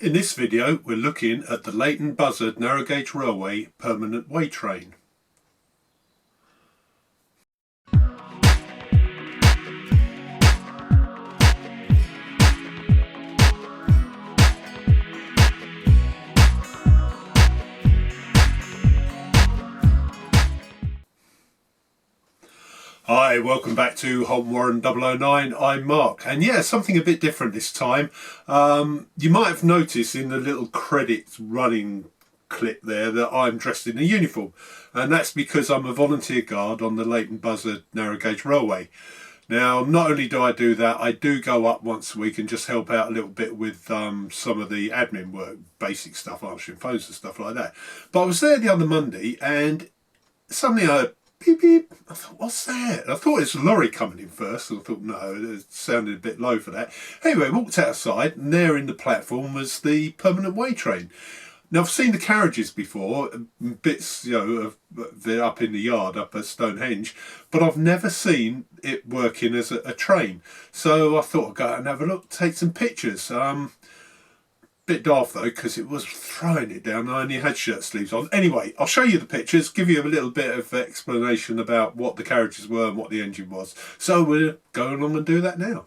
In this video we're looking at the Leighton Buzzard narrow gauge railway permanent way train. Hi, welcome back to Halton Warren OO9. I'm Mark, and yeah, something a bit different this time. You might have noticed in the little credits running clip there that I'm dressed in a uniform, and that's because I'm a volunteer guard on the Leighton Buzzard narrow gauge railway. Now, not only do I do that, I do go up once a week and just help out a little bit with some of the admin work, basic stuff, answering phones and stuff like that. But I was there the other Monday, and suddenly I heard beep beep. I thought, what's that? I thought it was a lorry coming in first, and I thought, no, it sounded a bit low for that. Anyway, I walked outside, and there in the platform was the permanent way train. Now, I've seen the carriages before, bits, they're up in the yard, up at Stonehenge, but I've never seen it working as a train. So I thought I'd go out and have a look, take some pictures. Bit daft though, because it was throwing it down. I only had shirt sleeves on. Anyway, I'll show you the pictures, give you a little bit of explanation about what the carriages were and what the engine was. So we'll go along and do that now.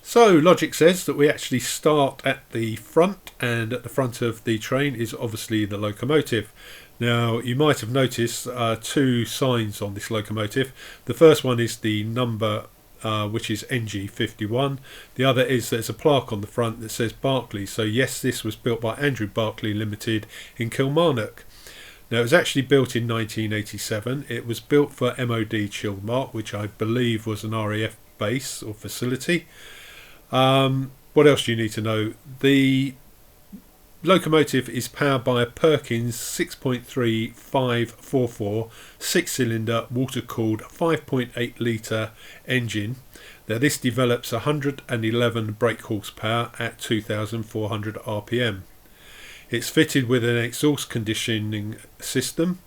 So logic says that we actually start at the front, and at the front of the train is obviously the locomotive. Now, you might have noticed two signs on this locomotive. The first one is the number which is NG51. The other is there's a plaque on the front that says Barclay. So yes, this was built by Andrew Barclay Limited in Kilmarnock. Now, it was actually built in 1987. It was built for MOD Chilmark, which I believe was an RAF base or facility. What else do you need to know? The locomotive is powered by a Perkins 6.3544 6-cylinder water-cooled 5.8 litre engine. Now, this develops 111 brake horsepower at 2,400 RPM. It's fitted with an exhaust conditioning system.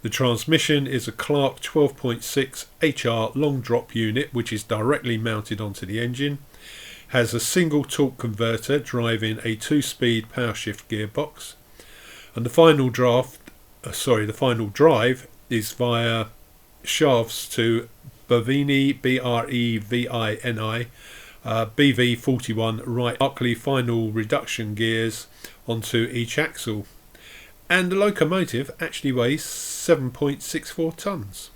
The transmission is a Clark 12.6 HR long drop unit, which is directly mounted onto the engine. Has a single torque converter driving a 2-speed power shift gearbox, and the final drive is via shafts to Bovini BREVINI BV41 right Barclay final reduction gears onto each axle, and the locomotive actually weighs 7.64 tonnes.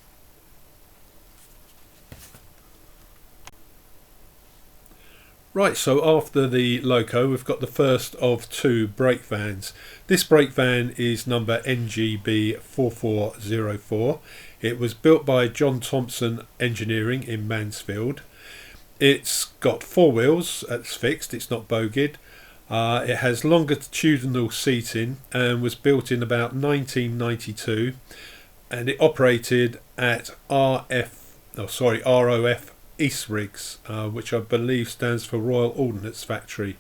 Right, so after the loco, we've got the first of two brake vans. This brake van is number NGB4404. It was built by John Thompson Engineering in Mansfield. It's got four wheels, it's fixed, it's not bogeyed. It has longitudinal seating and was built in about 1992, and it operated at ROF East Rigs, which I believe stands for Royal Ordnance Factory.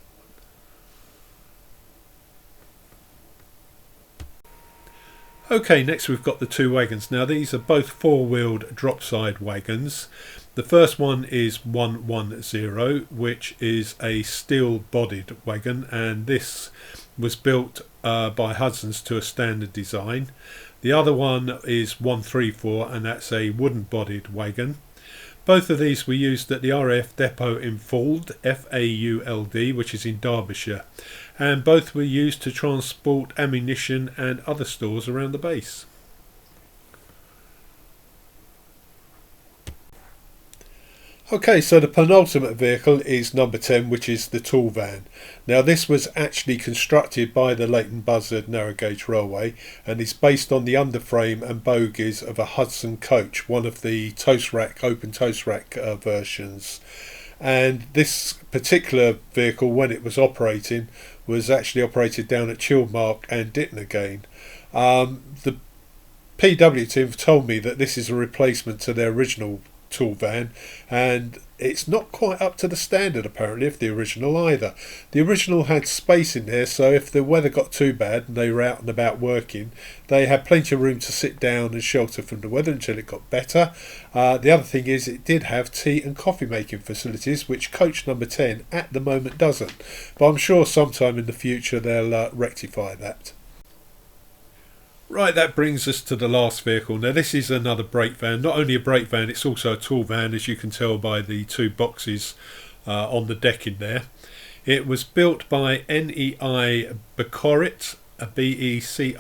Okay, next we've got the two wagons. Now, these are both four-wheeled drop-side wagons. The first one is 110, which is a steel-bodied wagon, and this was built by Hudson's to a standard design. The other one is 134, and that's a wooden-bodied wagon. Both of these were used at the RAF depot in Fauld, FAULD, which is in Derbyshire, and both were used to transport ammunition and other stores around the base. Okay, so the penultimate vehicle is number 10, which is the tool van. Now, this was actually constructed by the Leighton Buzzard narrow gauge railway, and is based on the underframe and bogies of a Hudson coach, one of the open toast rack versions. And this particular vehicle, when it was operating, was actually operated down at Chilmark and Ditton again. The PW team have told me that this is a replacement to their original tool van, and it's not quite up to the standard apparently of the original either. The original had space in there, so if the weather got too bad and they were out and about working, they had plenty of room to sit down and shelter from the weather until it got better. The other thing is it did have tea and coffee making facilities, which coach number 10 at the moment doesn't, but I'm sure sometime in the future they'll rectify that. Right, that brings us to the last vehicle. Now this is another brake van. Not only a brake van, it's also a tool van, as you can tell by the two boxes on the deck in there. It was built by NEI Becorit, Becorit,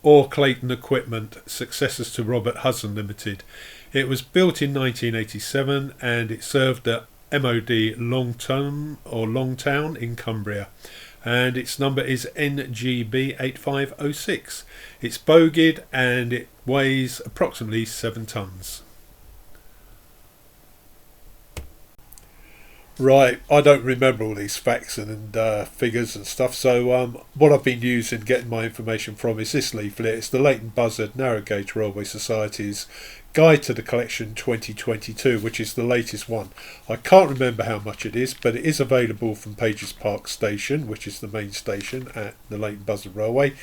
or Leighton Equipment, successors to Robert Hudson Limited. It was built in 1987 and it served the MOD Longtown in Cumbria. And its number is NGB 8506. It's bogeyed and it weighs approximately 7 tonnes. Right, I don't remember all these facts and figures and stuff, so what I've been using, getting my information from, is this leaflet. It's the Leighton Buzzard Narrow Gauge Railway Society's Guide to the Collection 2022, which is the latest one. I can't remember how much it is, but it is available from Pages Park Station, which is the main station at the Leighton Buzzard Railway.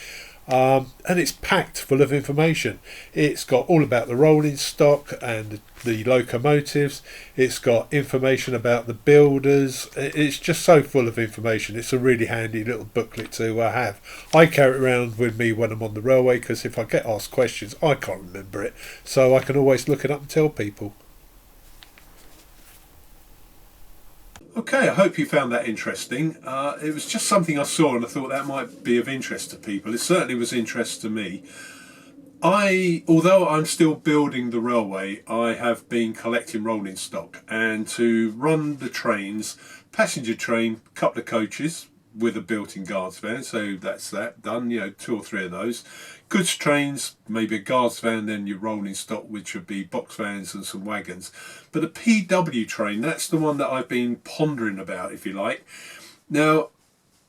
And it's packed full of information. It's got all about the rolling stock and the locomotives. It's got information about the builders. It's just so full of information. It's a really handy little booklet to have. I carry it around with me when I'm on the railway, because if I get asked questions I can't remember it, so I can always look it up and tell people. Okay, I hope you found that interesting. It was just something I saw and I thought that might be of interest to people. It certainly was interest to me. Although I'm still building the railway, I have been collecting rolling stock, and to run the trains, passenger train, couple of coaches with a built-in guards van, so that's that done, 2 or 3 of those. Goods trains, maybe a guards van, then your rolling stock, which would be box vans and some wagons. But a PW train, that's the one that I've been pondering about, if you like. Now,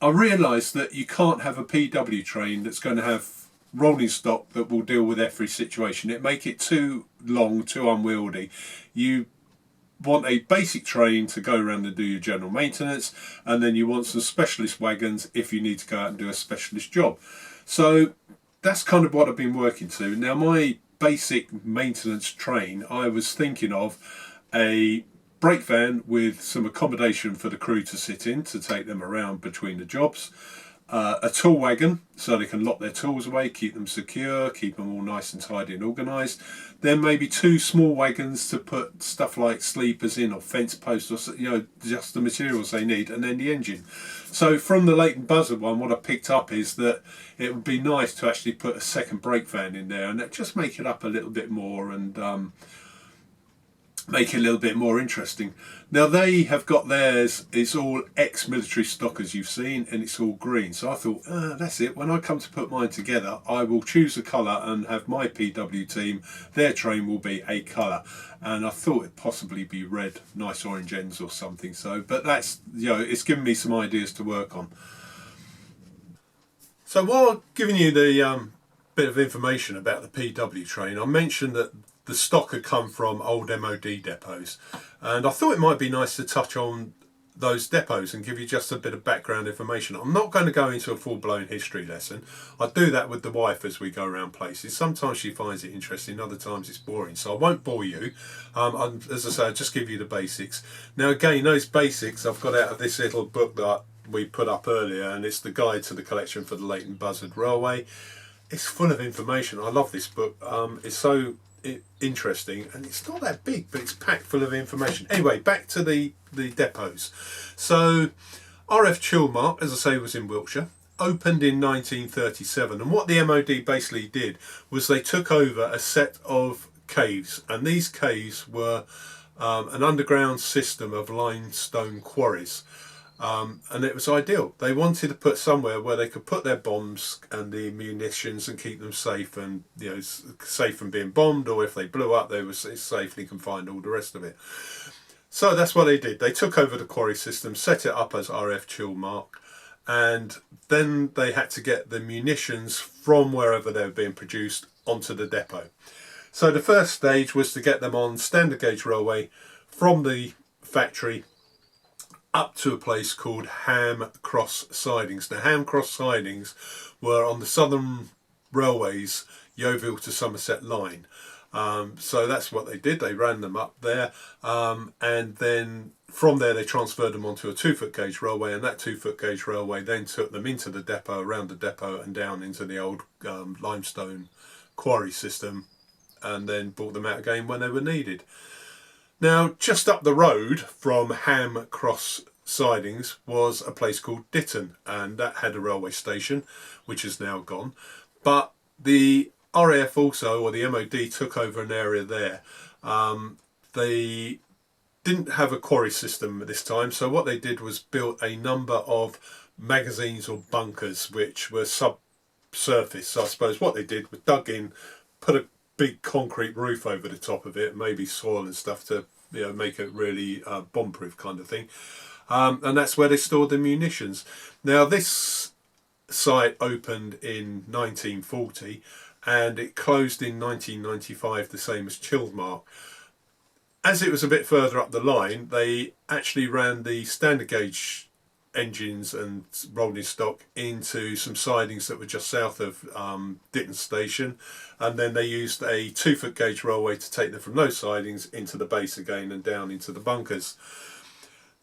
I realised that you can't have a PW train that's going to have rolling stock that will deal with every situation. It make it too long, too unwieldy. You want a basic train to go around and do your general maintenance, and then you want some specialist wagons if you need to go out and do a specialist job. So that's kind of what I've been working to. Now, my basic maintenance train, I was thinking of a brake van with some accommodation for the crew to sit in to take them around between the jobs, a tool wagon so they can lock their tools away, keep them secure, keep them all nice and tidy and organised. Then maybe 2 small wagons to put stuff like sleepers in, or fence posts, or just the materials they need, and then the engine. So from the Leighton Buzzard one, what I picked up is that it would be nice to actually put a second brake van in there, and that just make it up a little bit more and make it a little bit more interesting. Now they have got theirs, it's all ex-military stock as you've seen, and it's all green. So I thought, that's it, when I come to put mine together, I will choose a colour and have my PW team, their train will be a colour. And I thought it'd possibly be red, nice orange ends or something. So, but that's, it's given me some ideas to work on. So while giving you the bit of information about the PW train, I mentioned that the stock had come from old MOD depots, and I thought it might be nice to touch on those depots and give you just a bit of background information. I'm not going to go into a full-blown history lesson. I do that with the wife as we go around places. Sometimes she finds it interesting, other times it's boring, so I won't bore you. As I say, I'll just give you the basics. Now again, those basics I've got out of this little book that we put up earlier, and it's the Guide to the Collection for the Leighton Buzzard Railway. It's full of information. I love this book. It's so interesting, and it's not that big, but it's packed full of information. Anyway, back to the depots. So RF Chilmark, as I say, was in Wiltshire, opened in 1937, and what the MOD basically did was they took over a set of caves, and these caves were an underground system of limestone quarries. And it was ideal. They wanted to put somewhere where they could put their bombs and the munitions and keep them safe, and safe from being bombed, or if they blew up they were safely confined, all the rest of it. So that's what they did. They took over the quarry system, set it up as RF Chilmark, and then they had to get the munitions from wherever they were being produced onto the depot. So the first stage was to get them on standard gauge railway from the factory up to a place called Ham Cross Sidings. Now, Ham Cross Sidings were on the Southern Railways Yeovil to Somerset line. So that's what they did. They ran them up there, and then from there they transferred them onto a 2-foot gauge railway, and that 2-foot gauge railway then took them into the depot, around the depot and down into the old limestone quarry system, and then brought them out again when they were needed. Now, just up the road from Ham Cross Sidings was a place called Ditton, and that had a railway station, which is now gone. But the RAF also, or the MOD, took over an area there. They didn't have a quarry system at this time, so what they did was built a number of magazines or bunkers, which were subsurface. So I suppose what they did was dug in, put a big concrete roof over the top of it, maybe soil and stuff to, you know, make it really bomb-proof kind of thing. And that's where they stored the munitions. Now, this site opened in 1940 and it closed in 1995, the same as Chilmark. As it was a bit further up the line, they actually ran the standard gauge engines and rolling stock into some sidings that were just south of Ditton Station, and then they used a 2-foot gauge railway to take them from those sidings into the base again and down into the bunkers.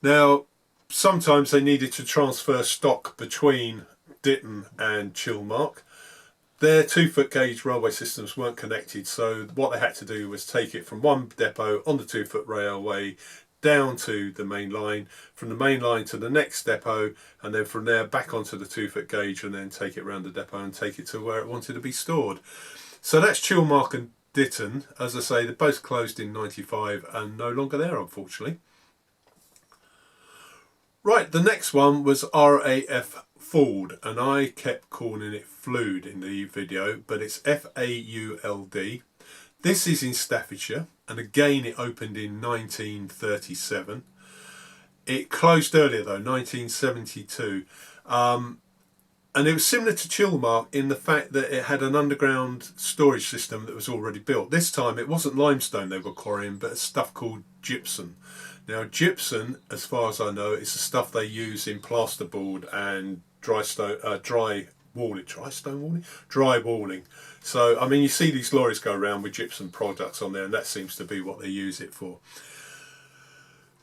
Now, sometimes they needed to transfer stock between Ditton and Chilmark. Their 2-foot gauge railway systems weren't connected, so what they had to do was take it from one depot on the 2-foot railway down to the main line, from the main line to the next depot, and then from there back onto the 2-foot gauge, and then take it around the depot and take it to where it wanted to be stored. So that's Chilmark and Ditton. As I say, they both closed in 95 and no longer there, unfortunately. Right, the next one was RAF Fauld, and I kept calling it Flood in the video, but it's Fauld. This is in Staffordshire, and again it opened in 1937. It closed earlier though, 1972. And it was similar to Chilmark in the fact that it had an underground storage system that was already built. This time it wasn't limestone they were quarrying, but stuff called gypsum. Now, gypsum, as far as I know, is the stuff they use in plasterboard and dry walling. So, I mean, you see these lorries go around with gypsum products on there, and that seems to be what they use it for.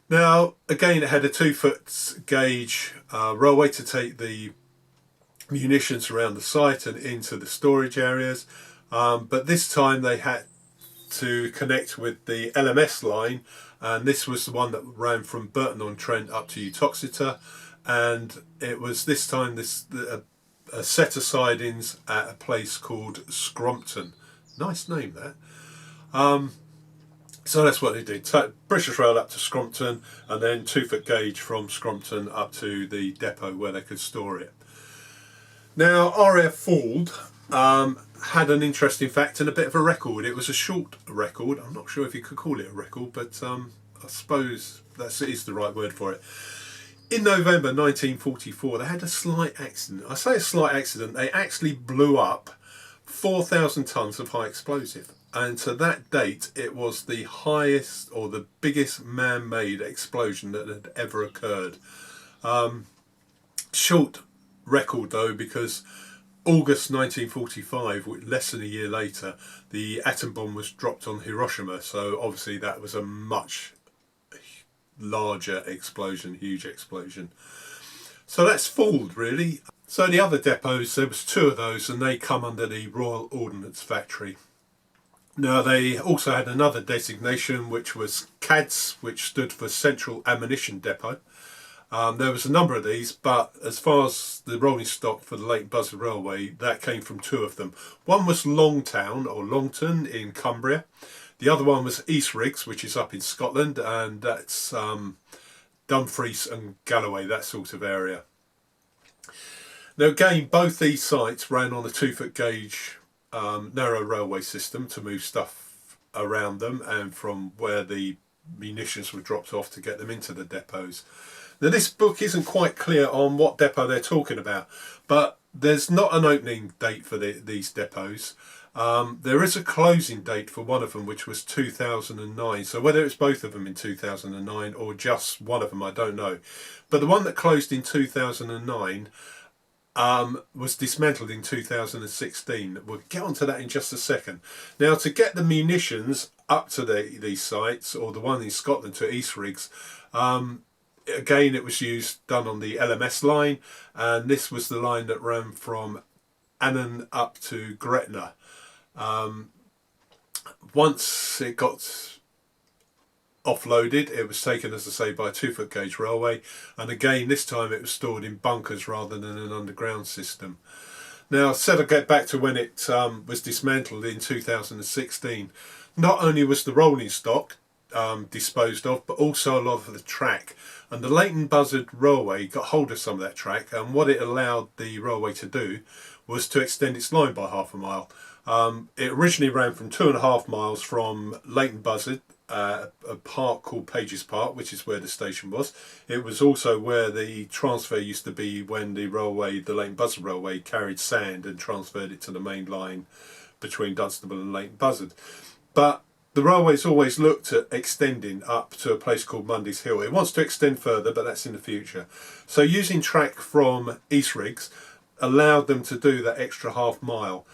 Now, again, it had a 2-foot gauge railway to take the munitions around the site and into the storage areas. But this time they had to connect with the LMS line, and this was the one that ran from Burton-on-Trent up to Uttoxeter, and it was this time a set of sidings at a place called Scrompton. Nice name, that. So that's what they did. Take British Rail up to Scrompton, and then 2-foot gauge from Scrompton up to the depot where they could store it. Now, RAF Fauld had an interesting fact and a bit of a record. It was a short record. I'm not sure if you could call it a record, but I suppose that is the right word for it. In November 1944, they had a slight accident. I say a slight accident. They actually blew up 4,000 tonnes of high explosive. And to that date, it was the highest or the biggest man-made explosion that had ever occurred. Short record though, because August 1945, less than a year later, the atom bomb was dropped on Hiroshima. So obviously that was a much larger explosion, huge explosion. So that's Fauld, really. So the other depots, there was 2 of those, and they come under the Royal Ordnance Factory. Now, they also had another designation, which was CADS, which stood for Central Ammunition Depot. There was a number of these, but as far as the rolling stock for the Leighton Buzzard Railway, that came from 2 of them. One was Longtown, or Longton, in Cumbria. The other one was East Riggs, which is up in Scotland, and that's Dumfries and Galloway, that sort of area. Now, again, both these sites ran on a 2-foot gauge narrow railway system to move stuff around them and from where the munitions were dropped off to get them into the depots. Now, this book isn't quite clear on what depot they're talking about, but there's not an opening date for these depots. There is a closing date for one of them, which was 2009. So whether it's both of them in 2009 or just one of them, I don't know. But the one that closed in 2009 was dismantled in 2016. We'll get onto that in just a second. Now, to get the munitions up to these sites, or the one in Scotland to East Rigs, again, it was done on the LMS line, and this was the line that ran from Annan up to Gretna. Once it got offloaded, it was taken, as I say, by a 2-foot gauge railway, and again this time it was stored in bunkers rather than an underground system. Now, said I'd get back to when it was dismantled in 2016. Not only was the rolling stock disposed of, but also a lot of the track, and the Leighton Buzzard railway got hold of some of that track, and what it allowed the railway to do was to extend its line by half a mile. It originally ran from 2.5 miles from Leighton Buzzard, a park called Pages Park, which is where the station was. It was also where the transfer used to be when the Leighton Buzzard railway carried sand and transferred it to the main line between Dunstable and Leighton Buzzard. But the railway's always looked at extending up to a place called Mundy's Hill. It wants to extend further, but that's in the future. So using track from East Rigs allowed them to do that extra half mile,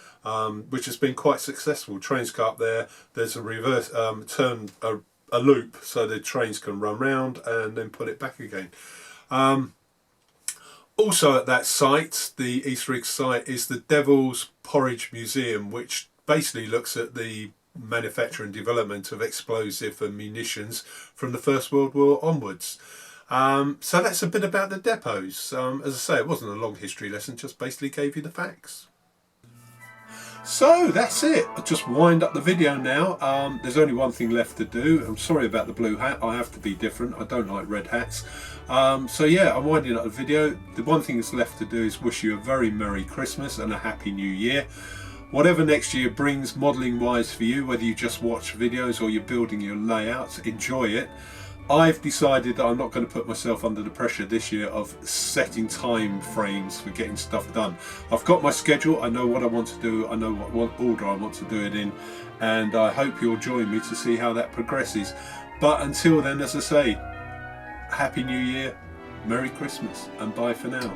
which has been quite successful. Trains go up there, there's a reverse a loop so the trains can run round and then put it back again. Also at that site, the East Rigs site, is the Devil's Porridge Museum, which basically looks at the manufacture and development of explosive and munitions from the First World War onwards. So that's a bit about the depots. As I say, it wasn't a long history lesson, just basically gave you the facts. So that's it. I'll just wind up the video now. There's only one thing left to do. I'm sorry about the blue hat. I have to be different. I don't like red hats. So yeah, I'm winding up the video. The one thing that's left to do is wish you a very Merry Christmas and a Happy New Year. Whatever next year brings modelling wise for you, whether you just watch videos or you're building your layouts, enjoy it. I've decided that I'm not going to put myself under the pressure this year of setting time frames for getting stuff done. I've got my schedule, I know what I want to do, I know what order I want to do it in, and I hope you'll join me to see how that progresses. But until then, as I say, Happy New Year, Merry Christmas, and bye for now.